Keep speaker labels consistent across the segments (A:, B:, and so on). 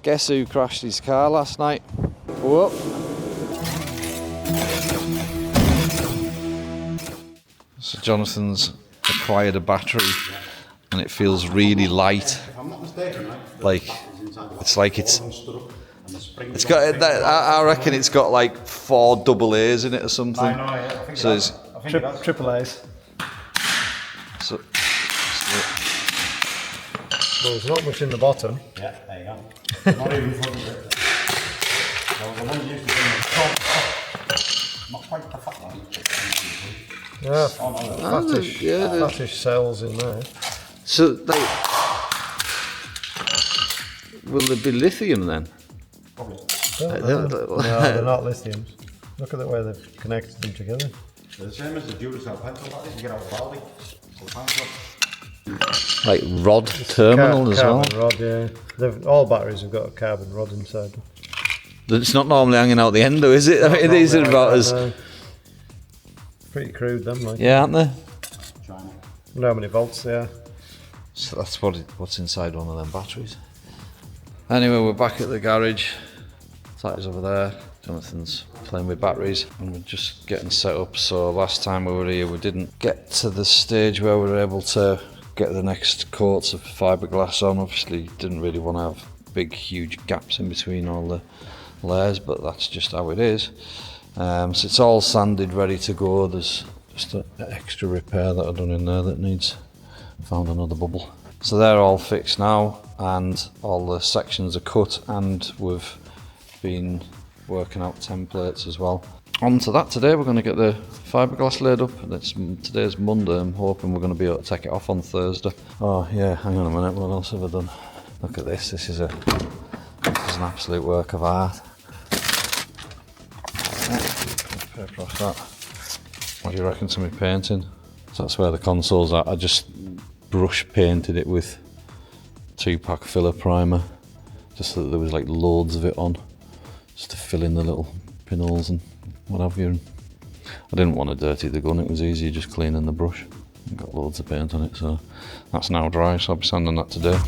A: Guess who crashed his car last night? Whoop. So Jonathan's acquired a battery and it feels really light. Like, it's got, I reckon it's got like 4 double A's in it or something.
B: I know, yeah. I think
A: so
B: it does. Triple A's.
A: So
B: there's not much in the bottom.
C: Yeah, there you go. Not even front of it. Well, the one used to be in the top. Not quite the fat one.
B: Yeah, fattish cells in there.
A: So will there be lithium then?
C: Probably.
B: No, they're not lithiums. Look at the way they've connected them together.
C: They're the same as the Duracell pencil batteries you get out of Baldi.
A: Like rod terminal as well?
B: Carbon rod, yeah. All batteries have got a carbon rod inside them.
A: It's not normally hanging out the end though, is it? I mean, these are about as...
B: Pretty crude, them, like.
A: Yeah, aren't they?
B: I wonder how many volts they are.
A: So that's what's inside one of them batteries. Anyway, we're back at the garage. Tiger's over there. Jonathan's playing with batteries and we're just getting set up. So last time we were here, we didn't get to the stage where we were able to get the next coats of fiberglass on. Obviously, didn't really want to have big, huge gaps in between all the layers, but that's just how it is. So it's all sanded, ready to go. There's just an extra repair that I've done in there that found another bubble. So they're all fixed now and all the sections are cut and we've been working out templates as well. On to that today, we're going to get the fiberglass laid up. Today's Monday, I'm hoping we're going to be able to take it off on Thursday. Oh yeah, hang on a minute, what else have I done? Look at this, this is an absolute work of art. Paper off that. What do you reckon to me painting? So that's where the console's at. I just brush painted it with 2-pack filler primer, just so that there was like loads of it on, just to fill in the little pinholes and what have you. I didn't want to dirty the gun, it was easier just cleaning the brush. I've got loads of paint on it, so that's now dry, so I'll be sanding that today.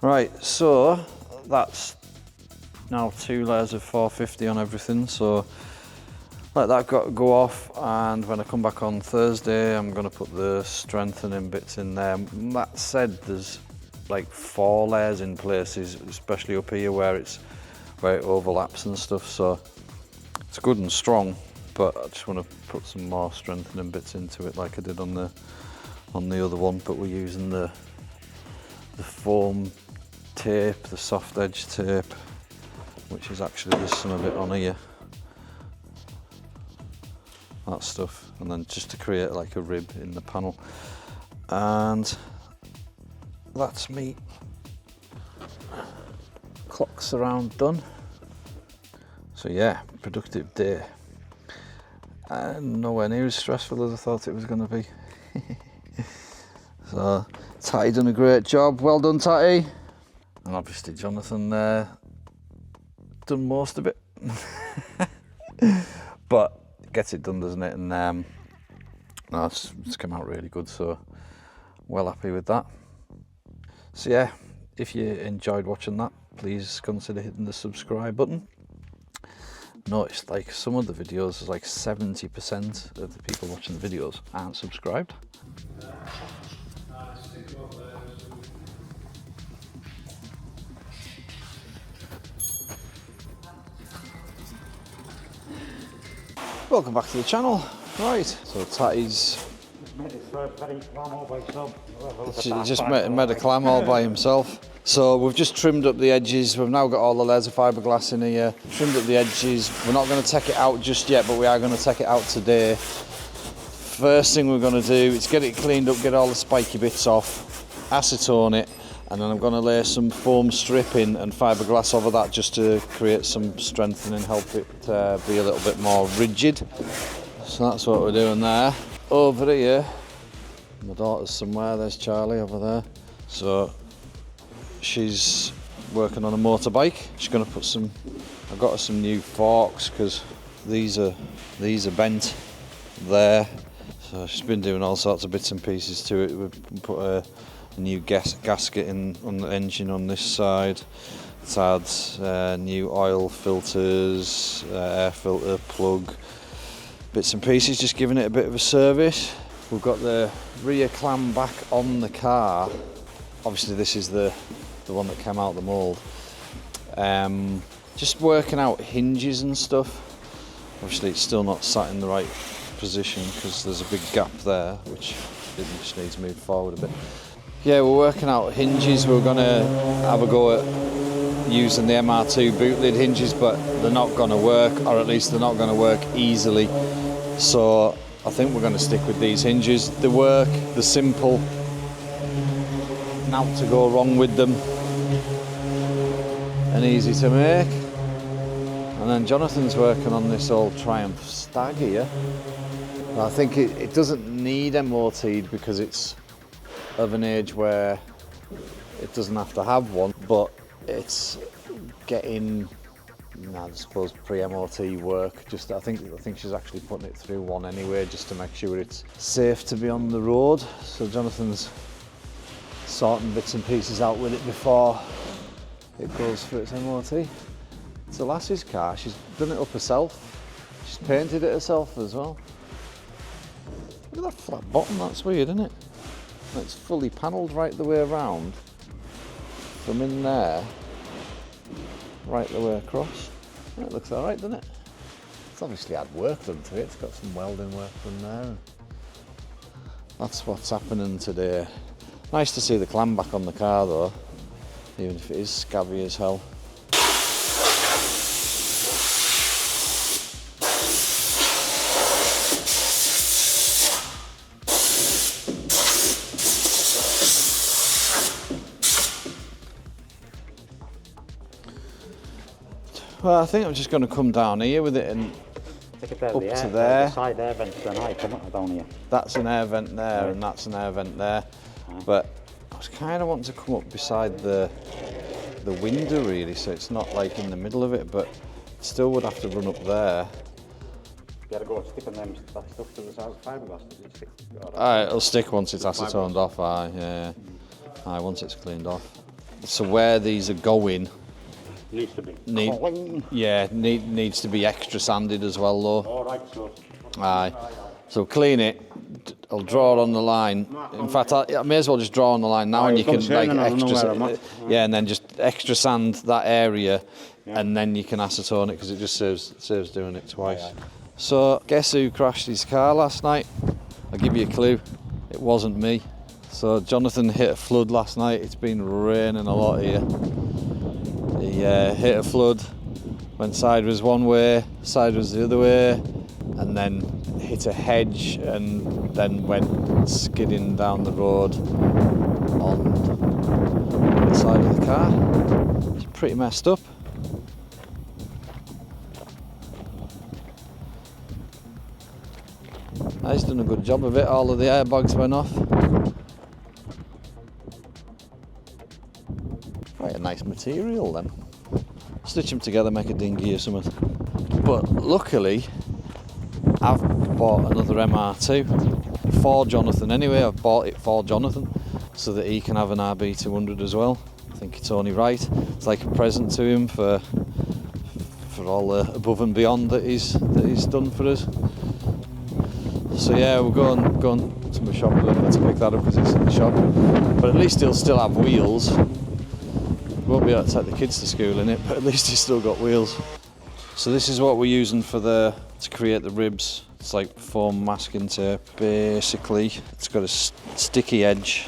A: Right, so that's now 2 layers of 450 on everything, so let that go off, and when I come back on Thursday I'm going to put the strengthening bits in there. That said, there's like 4 layers in places, especially up here where it overlaps and stuff, so it's good and strong, but I just want to put some more strengthening bits into it like I did on the other one, but we're using the foam tape, the soft edge tape, which is actually, there's some of it on here, that stuff, and then just to create like a rib in the panel. And that's me clocks around done. So yeah, productive day, and nowhere near as stressful as I thought it was going to be. So Tatty done a great job, well done Tatty. And obviously Jonathan done most of it. But gets it done, doesn't it? And no, it's come out really good, so well happy with that. So yeah, if you enjoyed watching that, please consider hitting the subscribe button. Noticed like some of the videos, like 70% of the people watching the videos aren't subscribed. Welcome back to the channel. Right, so Tatty's just made a clam all by himself. So we've just trimmed up the edges. We've now got all the layers of fiberglass in here. Trimmed up the edges. We're not going to take it out just yet, but we are going to take it out today. First thing we're going to do is get it cleaned up, get all the spiky bits off, acetone it, and then I'm going to lay some foam stripping and fiberglass over that just to create some strengthening, help it be a little bit more rigid. So that's what we're doing there. Over here, my daughter's somewhere, there's Charlie over there. So she's working on a motorbike. She's going to put some, I got her some new forks because these are bent there. So she's been doing all sorts of bits and pieces to it. We've put a new gasket in on the engine on this side. It's had new oil filters, air filter plug, bits and pieces, just giving it a bit of a service. We've got the rear clam back on the car. Obviously this is the one that came out of the mould. Just working out hinges and stuff. Obviously it's still not sat in the right position because there's a big gap there, which it just needs moved forward a bit. Yeah, we're working out hinges. We're going to have a go at using the MR2 boot lid hinges, but they're not going to work, or at least they're not going to work easily. So I think we're going to stick with these hinges. They work, they're simple, nothing to go wrong with them, and easy to make. And then Jonathan's working on this old Triumph Stag here. I think it doesn't need MOT'd because it's of an age where it doesn't have to have one, but it's getting, I suppose, pre-MOT work. I think she's actually putting it through one anyway, just to make sure it's safe to be on the road. So Jonathan's sorting bits and pieces out with it before it goes for its MOT. It's a lass's car. She's done it up herself. She's painted it herself as well. Look at that flat bottom. That's weird, isn't it? It's fully panelled right the way around, from in there, right the way across. It looks alright, doesn't it? It's obviously had work done to it. It's got some welding work done there. That's what's happening today. Nice to see the clam back on the car though, even if it is scabby as hell. Well, I think I'm just going to come down here with it and
C: Take it there,
A: up
C: the
A: to
C: air,
A: there.
C: The side air vent, then I come up down here.
A: That's an air vent there, and that's an air vent there. But I was kind of wanting to come up beside the window really, so it's not like in the middle of it, but still would have to run up there.
C: You gotta go sticking them that stuff to the side fiberglass.
A: Alright, it'll stick once it's acetoned off, yeah. Aye, once it's cleaned off. So where these are going
C: Needs to be clean.
A: needs to be extra sanded as well though.
C: All right, so.
A: Aye. So clean it. I'll draw it on the line. In fact, I may as well just draw on the line now, and you can like extra, and then just extra sand that area, and then you can acetone it because it just saves doing it twice. So guess who crashed his car last night? I'll give you a clue. It wasn't me. So Jonathan hit a flood last night. It's been raining a lot here. He hit a flood, went sideways one way, sideways the other way, and then hit a hedge and then went skidding down the road on the side of the car. It's pretty messed up. He's done a good job of it. All of the airbags went off. Quite a nice material then. Stitch them together, make a dinghy or something. But luckily, I've bought another MR2 for Jonathan anyway. I've bought it for Jonathan so that he can have an RB200 as well. I think it's only right. It's like a present to him for all the above and beyond that he's done for us. So yeah, we're going to my shop a little bit to pick that up because it's in the shop. But at least he'll still have wheels. Won't be able to take the kids to school in it, but at least he's still got wheels. So this is what we're using to create the ribs. It's like foam masking tape, basically. It's got a sticky edge,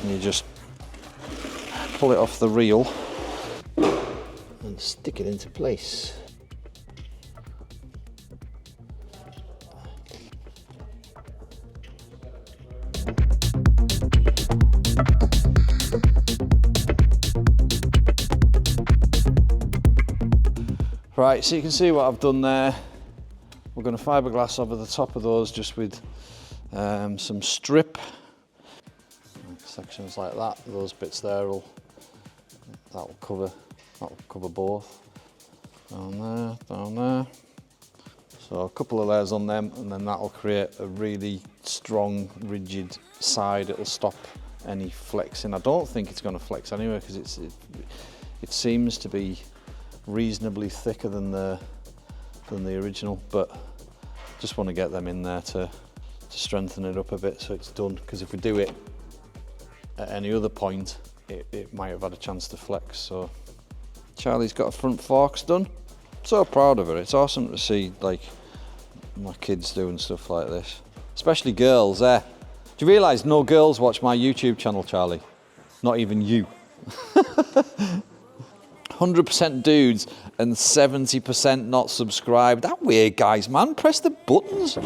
A: and you just pull it off the reel and stick it into place. Right, so you can see what I've done there. We're going to fiberglass over the top of those just with some strip. Sections like that, those bits there that'll cover both. Down there. So a couple of layers on them, and then that'll create a really strong, rigid side. It'll stop any flexing. I don't think it's going to flex anyway because it seems to be reasonably thicker than the original, but just want to get them in there to strengthen it up a bit so it's done, because if we do it at any other point it might have had a chance to flex. So Charlie's got her front forks done. So proud of her. It's awesome to see like my kids doing stuff like this, especially girls. Do you realise no girls watch my YouTube channel, Charlie? Not even you. 100% dudes and 70% not subscribed. That weird, guys, man. Press the buttons.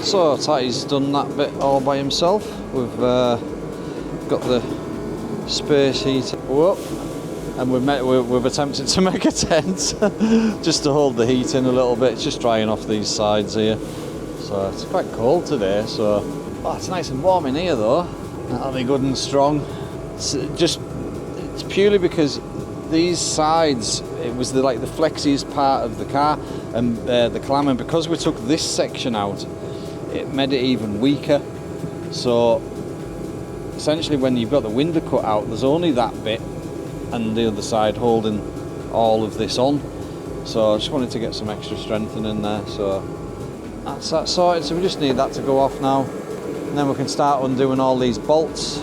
A: So Tatty's done that bit all by himself. We've got the space heater up, and we've attempted to make a tent just to hold the heat in a little bit. It's just drying off these sides here, so it's quite cold today. So it's nice and warm in here though. That'll be good and strong. It's purely because these sides, it was the flexiest part of the car and the clam, and because we took this section out, it made it even weaker. So essentially when you've got the window cut out, there's only that bit and the other side holding all of this on. So I just wanted to get some extra strengthening in there. So that's that sorted. So we just need that to go off now, and then we can start undoing all these bolts.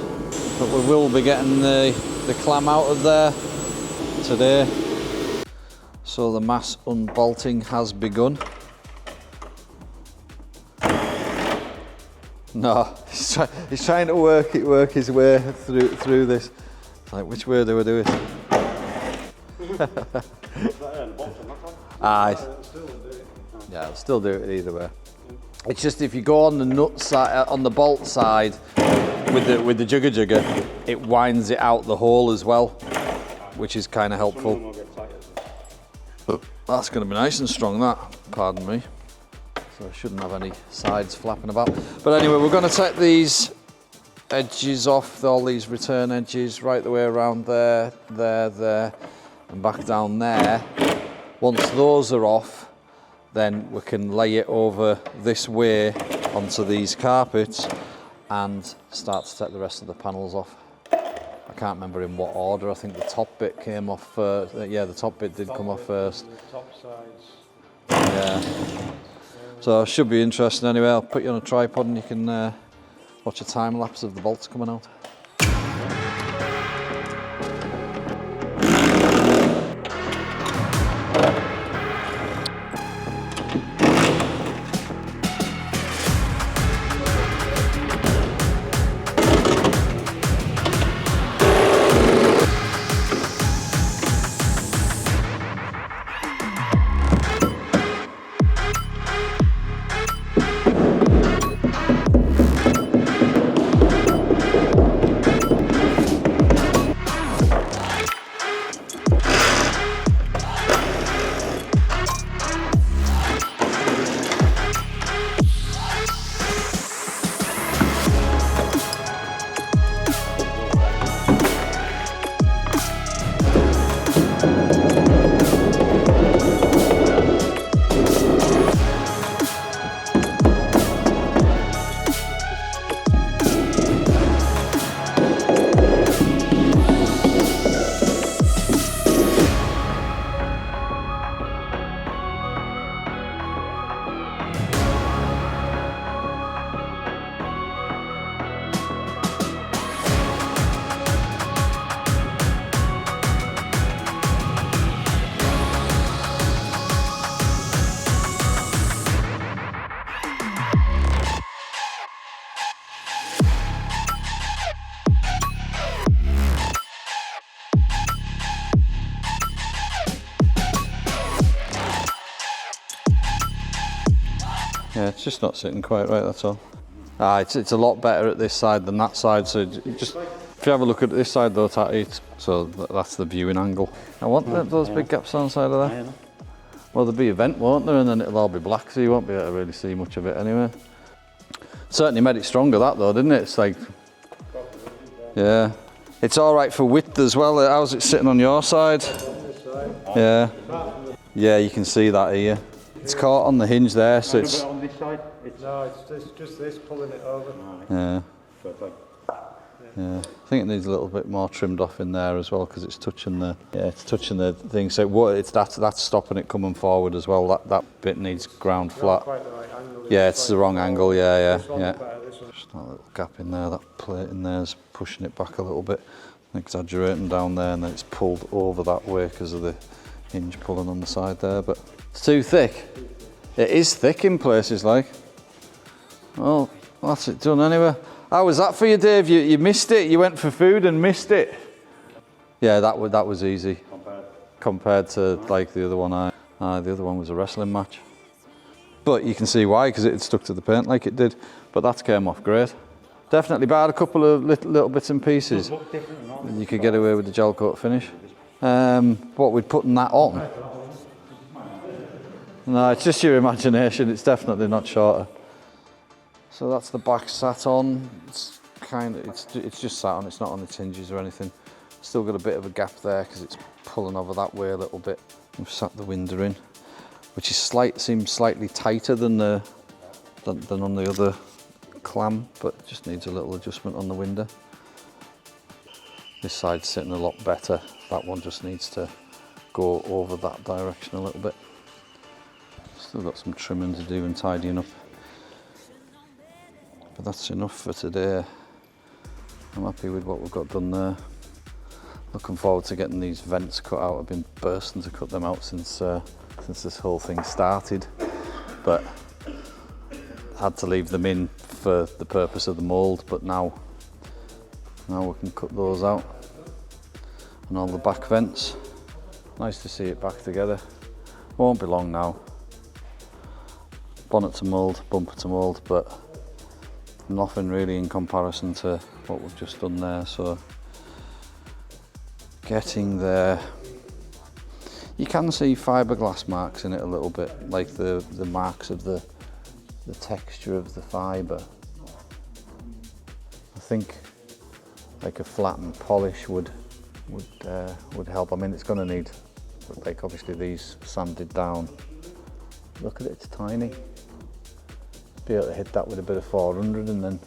A: But we will be getting the clam out of there today. So the mass unbolting has begun. No, he's trying to work his way through this. Like, which way do I do it? Aye. Yeah, I'll still do it either way. It's just if you go on the nut side, on the bolt side, with the jugger, it winds it out the hole as well, which is kind of helpful. But that's going to be nice and strong. That, pardon me. so I shouldn't have any sides flapping about. But anyway, we're going to take these edges off, all these return edges, right the way around there, and back down there. Once those are off, then we can lay it over this way onto these carpets and start to take the rest of the panels off. I can't remember in what order. I think the top bit came off first. Yeah, the top bit did come off first.
B: The top sides.
A: Yeah. So it should be interesting anyway. I'll put you on a tripod and you can watch a time lapse of the bolts coming out. Yeah, it's just not sitting quite right, that's all. It's a lot better at this side than that side, so just if you have a look at this side though, Tatty, so that's the viewing angle. I want those big gaps on the side of there. Well, there'll be a vent, won't there, and then it'll all be black, so you won't be able to really see much of it anyway. Certainly made it stronger, that though, didn't it? It's like, yeah. It's all right for width as well. How's it sitting on your side? Yeah. Yeah, you can see that here. It's caught on the hinge there, so it's...
C: on this side?
B: No, it's just this pulling it over.
A: Yeah. Yeah. I think it needs a little bit more trimmed off in there as well because it's touching the thing. So that's stopping it coming forward as well. That bit needs ground flat.
B: Not quite the right angle.
A: Yeah, it's the wrong angle. Yeah.
B: This one.
A: Just that little gap in there. That plate in there is pushing it back a little bit, exaggerating down there, and then it's pulled over that way because of the hinge pulling on the side there. But it's too thick. It is thick in places, like. Well, that's it done anyway. How was that for you, Dave? You missed it. You went for food and missed it. Yeah, that was easy compared to like the other one. The other one was a wrestling match. But you can see why, because it had stuck to the paint like it did. But that came off great. Definitely, but I had a couple of little bits and pieces. You could get away with the gel coat finish. What we'd putting that on? No, it's just your imagination. It's definitely not shorter. So that's the back sat on. It's just sat on. It's not on its hinges or anything. Still got a bit of a gap there because it's pulling over that way a little bit. We've sat the window in, which is seems slightly tighter than on the other clam, but just needs a little adjustment on the window. This side's sitting a lot better. That one just needs to go over that direction a little bit. Still got some trimming to do and tidying up. But that's enough for today. I'm happy with what we've got done there. Looking forward to getting these vents cut out. I've been bursting to cut them out since this whole thing started, but had to leave them in for the purpose of the mould. But now we can cut those out, and all the back vents. Nice to see it back together. Won't be long now. Bonnet to mould, bumper to mould, but nothing really in comparison to what we've just done there. So getting there. You can see fiberglass marks in it a little bit, like the marks of the the texture of the fibre. I think like a flattened polish would help. I mean, it's going to need, like, obviously these sanded down. Look at it, it's tiny. Be able to hit that with a bit of 400 and then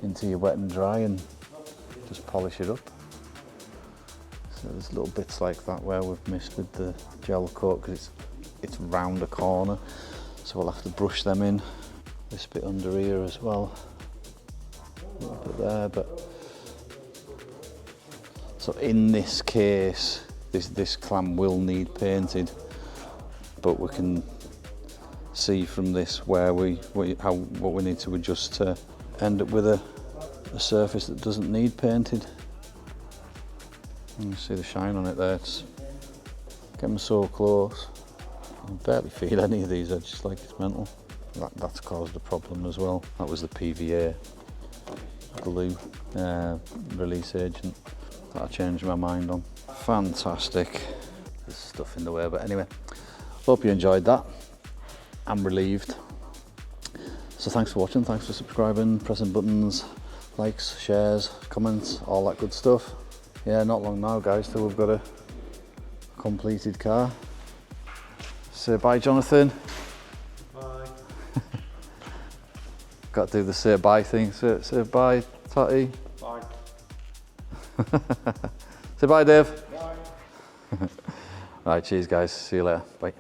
A: into your wet and dry and just polish it up. So there's little bits like that where we've missed with the gel coat because it's round a corner, so we'll have to brush them in. This bit under here as well, a little bit there. But so in this case, this clam will need painted, but we can see from this where what we need to adjust to end up with a surface that doesn't need painted. You can see the shine on it there. It's getting so close. I can barely feel any of these edges, like it's mental. That's caused a problem as well. That was the PVA glue release agent that I changed my mind on. Fantastic. There's stuff in the way, but anyway, hope you enjoyed that. I'm relieved. So thanks for watching, thanks for subscribing, pressing buttons, likes, shares, comments, all that good stuff. Yeah, not long now, guys, till we've got a completed car. Say bye, Jonathan.
B: Bye.
A: Got to do the say bye thing. Say bye, Tatty.
B: Bye.
A: Say bye, Dave.
B: Bye.
A: Right, cheers, guys. See you later. Bye.